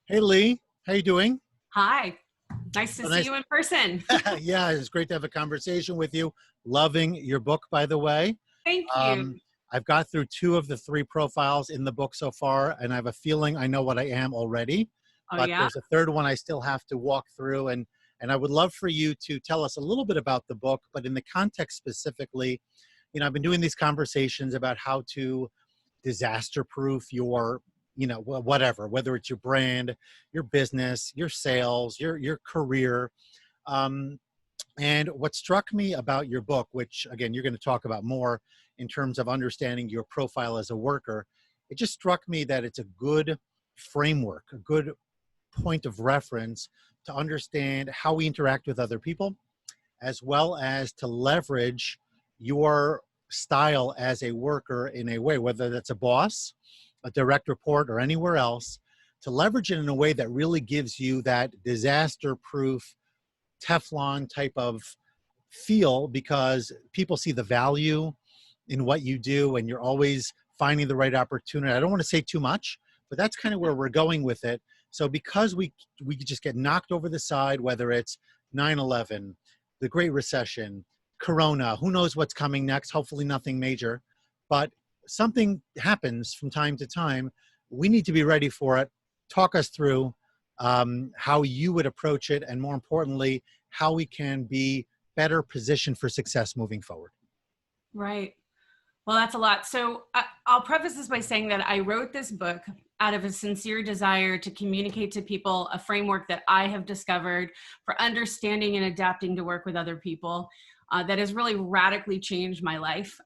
Hey Lee, how you doing? Hi, nice to So see nice. you in person. Yeah, it's great to have a conversation with you. Loving your book, by the way. Thank you. Um, I've got through two of the three profiles in the book so far, and I have a feeling I know what I am already. Oh, But yeah? there's a third one I still have to walk through, and I would love for you to tell us a little bit about the book, but in the context specifically. I've been doing these conversations about how to disaster proof your whatever, whether it's your brand, your business, your sales, your career. Um, and what struck me about your book, which again you're going to talk about more in terms of understanding your profile as a worker, it just struck me that it's a good framework, a good point of reference to understand how we interact with other people, as well as to leverage your style as a worker in a way, whether that's a boss, a direct report, or anywhere else, to leverage it in a way that really gives you that disaster proof Teflon type of feel, because people see the value in what you do and you're always finding the right opportunity. I don't want to say too much, but that's kind of where we're going with it. So because we just get knocked over the side, whether it's 9/11, the Great Recession, Corona, who knows what's coming next, hopefully nothing major, but something happens from time to time. We need to be ready for it. Talk us through how you would approach it, and more importantly, how we can be better positioned for success moving forward. Right. Well, that's a lot. So I'll preface this by saying that I wrote this book out of a sincere desire to communicate to people a framework that I have discovered for understanding and adapting to work with other people. That has really radically changed my life.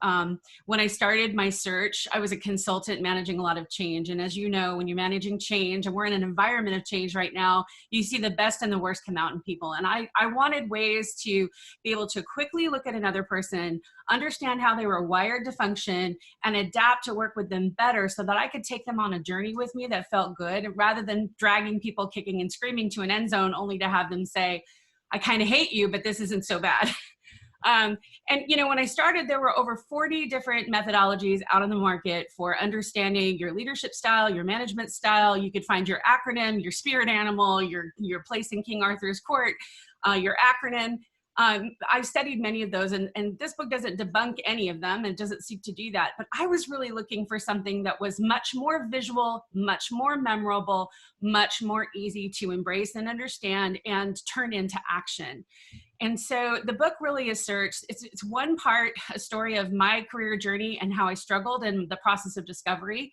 When I started my search, I was a consultant managing a lot of change. And as you know, when you're managing change, and we're in an environment of change right now, you see the best and the worst come out in people. And I wanted ways to be able to quickly look at another person, understand how they were wired to function, and adapt to work with them better so that I could take them on a journey with me that felt good, rather than dragging people kicking and screaming to an end zone only to have them say, I kind of hate you, but this isn't so bad. Um, and when I started, there were over 40 different methodologies out on the market for understanding your leadership style, your management style. You could find your acronym, your spirit animal, your place in King Arthur's court, your acronym. I've studied many of those, and this book doesn't debunk any of them and doesn't seek to do that. But I was really looking for something that was much more visual, much more memorable, much more easy to embrace and understand and turn into action. And so the book really asserts it's one part a story of my career journey and how I struggled in the process of discovery.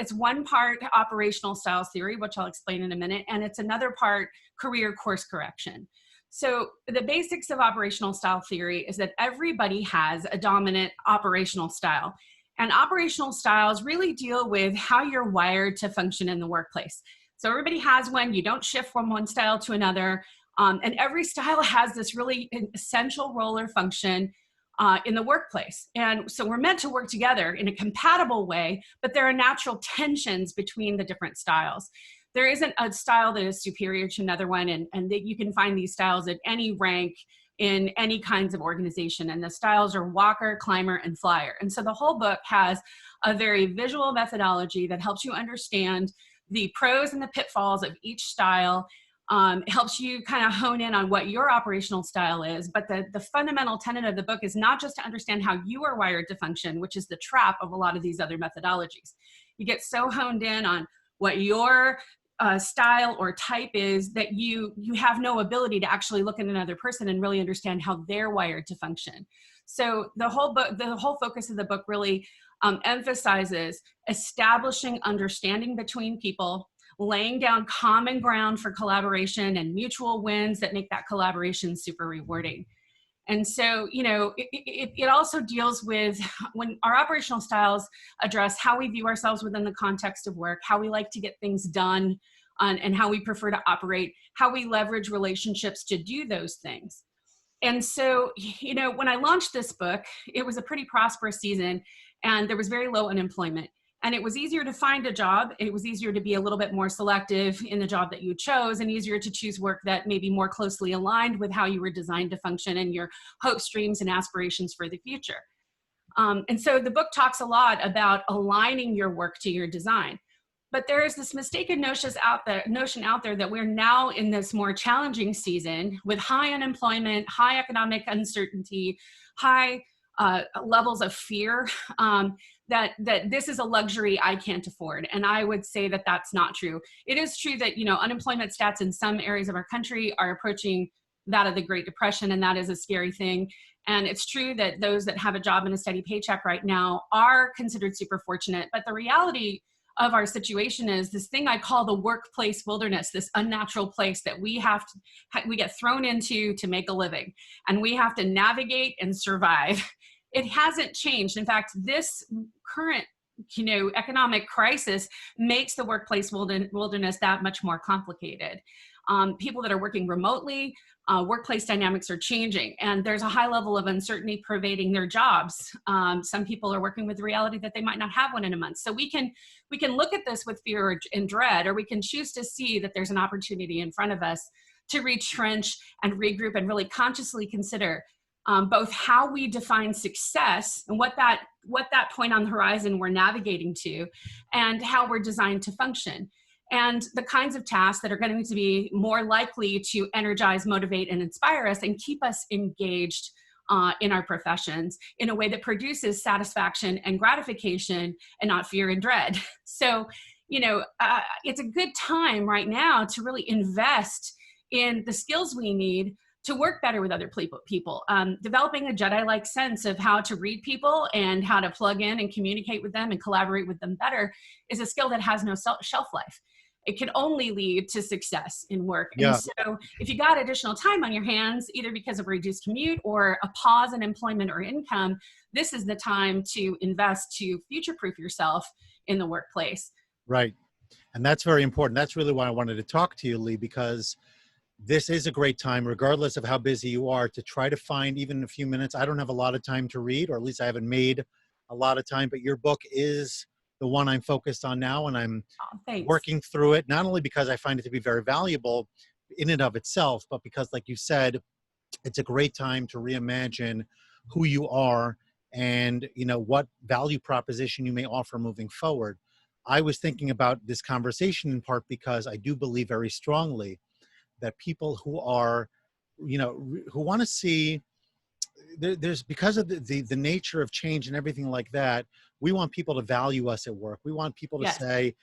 It's one part operational styles theory, which I'll explain in a minute, and it's another part career course correction. So the basics of operational style theory is that everybody has a dominant operational style. And operational styles really deal with how you're wired to function in the workplace. So everybody has one. You don't shift from one style to another. And every style has this really essential role or function in the workplace. And so we're meant to work together in a compatible way, but there are natural tensions between the different styles. There isn't a style that is superior to another one, and that you can find these styles at any rank in any kinds of organization. And the styles are walker, climber, and flyer. And so the whole book has a very visual methodology that helps you understand the pros and the pitfalls of each style. It helps you kind of hone in on what your operational style is. But the fundamental tenet of the book is not just to understand how you are wired to function, which is the trap of a lot of these other methodologies. You get so honed in on what your style or type is that you have no ability to actually look at another person and really understand how they're wired to function. So the whole focus of the book really emphasizes establishing understanding between people, laying down common ground for collaboration and mutual wins that make that collaboration super rewarding. And so, it also deals with when our operational styles address how we view ourselves within the context of work, how we like to get things done, and how we prefer to operate, how we leverage relationships to do those things. And so, when I launched this book, it was a pretty prosperous season and there was very low unemployment. And it was easier to find a job. It was easier to be a little bit more selective in the job that you chose, and easier to choose work that may be more closely aligned with how you were designed to function and your hopes, dreams, and aspirations for the future. And so the book talks a lot about aligning your work to your design. but there is this mistaken notion out there that we're now in this more challenging season with high unemployment, high economic uncertainty, high levels of fear, that this is a luxury I can't afford. And I would say that that's not true. It is true that, unemployment stats in some areas of our country are approaching that of the Great Depression, and that is a scary thing. And it's true that those that have a job and a steady paycheck right now are considered super fortunate. But the reality of our situation is this thing I call the workplace wilderness, this unnatural place that we get thrown into to make a living, and we have to navigate and survive. It hasn't changed. In fact, this current economic crisis makes the workplace wilderness that much more complicated. People that are working remotely, workplace dynamics are changing, and there's a high level of uncertainty pervading their jobs. Some people are working with the reality that they might not have one in a month. So we can look at this with fear and dread, or we can choose to see that there's an opportunity in front of us to retrench and regroup and really consciously consider both how we define success and what that point on the horizon we're navigating to, and how we're designed to function, and the kinds of tasks that are going to be more likely to energize, motivate, and inspire us and keep us engaged in our professions in a way that produces satisfaction and gratification and not fear and dread. So, it's a good time right now to really invest in the skills we need to work better with other people. Developing a Jedi-like sense of how to read people and how to plug in and communicate with them and collaborate with them better is a skill that has no shelf life. It can only lead to success in work. Yeah. And so if you got additional time on your hands, either because of a reduced commute or a pause in employment or income, this is the time to invest to future-proof yourself in the workplace. Right. And that's very important. That's really why I wanted to talk to you, Leigh, because this is a great time, regardless of how busy you are, to try to find even a few minutes. I don't have a lot of time to read, or at least I haven't made a lot of time, but your book is the one I'm focused on now, and I'm working through it, not only because I find it to be very valuable in and of itself, but because, like you said, it's a great time to reimagine who you are and what value proposition you may offer moving forward. I was thinking about this conversation in part because I do believe very strongly that people who are, who want to see, there's, because of the nature of change and everything like that, we want people to value us at work. We want people to say,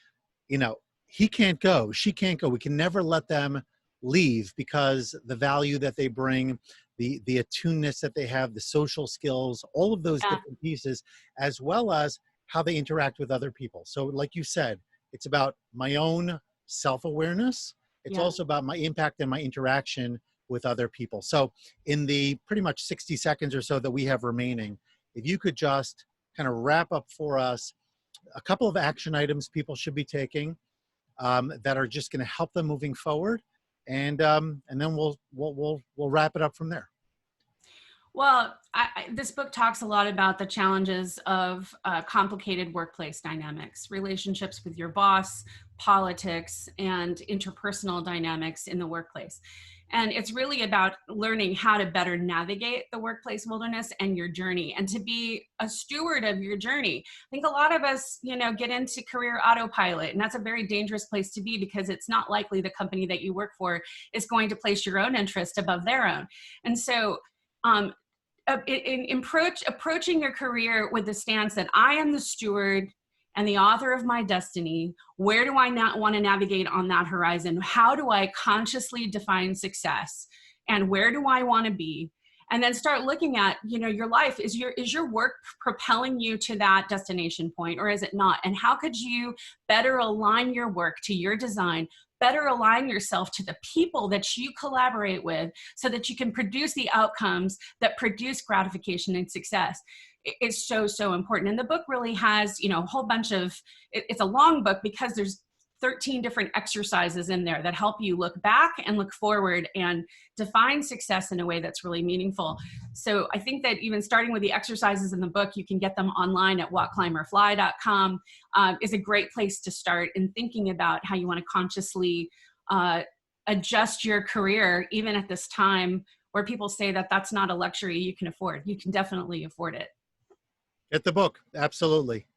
he can't go, she can't go. We can never let them leave because the value that they bring, the attuneness that they have, the social skills, all of those different pieces, as well as how they interact with other people. So like you said, it's about my own self-awareness. It's also about my impact and my interaction with other people. So in the pretty much 60 seconds or so that we have remaining, if you could just kind of wrap up for us a couple of action items people should be taking that are just going to help them moving forward, and then we'll wrap it up from there. Well, this book talks a lot about the challenges of complicated workplace dynamics, relationships with your boss, politics, and interpersonal dynamics in the workplace. And it's really about learning how to better navigate the workplace wilderness and your journey, and to be a steward of your journey. I think a lot of us, get into career autopilot, and that's a very dangerous place to be, because it's not likely the company that you work for is going to place your own interest above their own. And so, approaching your career with the stance that I am the steward and the author of my destiny, where do I not want to navigate on that horizon? How do I consciously define success? And where do I want to be? And then start looking at, your life. Is your work propelling you to that destination point, or is it not? And how could you better align your work to your design, better align yourself to the people that you collaborate with, so that you can produce the outcomes that produce gratification and success? It's so important. And the book really has, a whole bunch of, it's a long book because there's 13 different exercises in there that help you look back and look forward and define success in a way that's really meaningful. So I think that even starting with the exercises in the book, you can get them online at walkclimberfly.com, is a great place to start in thinking about how you want to consciously adjust your career, even at this time where people say that that's not a luxury you can afford. You can definitely afford it. Get the book. Absolutely.